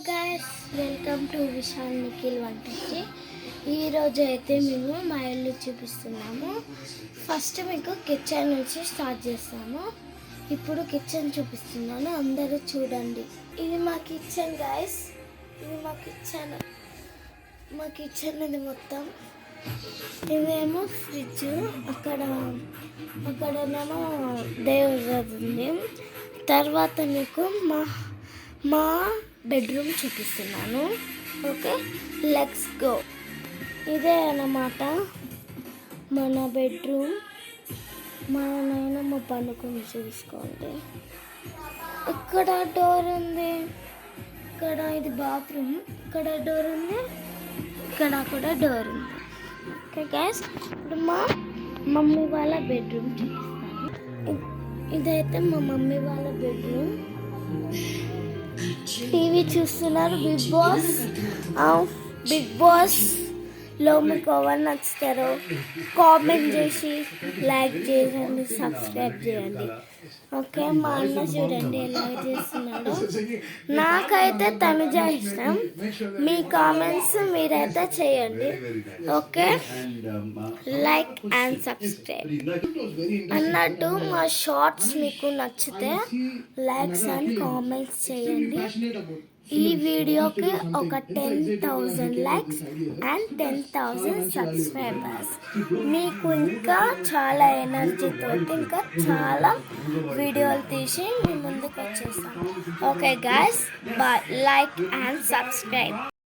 Guys, welcome to Vishal Nikhil వంటకి. ఈరోజు అయితే మేము మా ఇల్లు చూపిస్తున్నాము. ఫస్ట్ మీకు కిచెన్ నుంచి స్టార్ట్ చేస్తాము. ఇప్పుడు కిచెన్ చూపిస్తున్నాను, అందరూ చూడండి. ఇది మా కిచెన్ గైస్, ఇది మా కిచెన్ ఇది మొత్తం. ఇదేమో ఫ్రిడ్జ్, అక్కడనేమో దేవుడు ఉంది. తర్వాత మీకు మా బెడ్రూమ్ చూపిస్తున్నాను. Okay, let's go. ఇదే అన్నమాట మన బెడ్రూమ్. మా నాయనమ్మ పండుకొని చూసుకోండి. ఇక్కడ డోర్ ఉంది, ఇక్కడ ఇది బాత్రూమ్, ఇక్కడ డోర్ ఉంది, ఇక్కడ కూడా డోర్ ఉంది. ఓకే గైస్, ఇప్పుడు మా మమ్మీ వాళ్ళ బెడ్రూమ్ చూపిస్తాను. ఇదైతే మా మమ్మీ వాళ్ళ బెడ్రూమ్. టీవీ చూస్తున్నారు, బిగ్ బాస్లో మీకు ఎవరు నచ్చుతారో కామెంట్ చేసి లైక్ చేయండి, సబ్స్క్రైబ్ చేయండి. ఓకే, మా అన్న చూడండి ఎలా చేస్తున్నాడో. నాకైతే తనుజ ఇష్టం, మీ కామెంట్స్ మీరైతే చేయండి. Okay, like and subscribe. అన్నట్టు మా షార్ట్స్ మీకు నచ్చితే లైక్స్ అండ్ కామెంట్స్ చేయండి. ఈ వీడియోకి ఒక 10,000 లైక్స్ అండ్ 10,000 సబ్స్క్రైబర్స్. మీకు ఇంకా చాలా ఎనర్జీతో ఇంకా చాలా వీడియోలు తీసి మీ ముందుకు వచ్చేస్తాం. Okay guys, bye. Like and subscribe.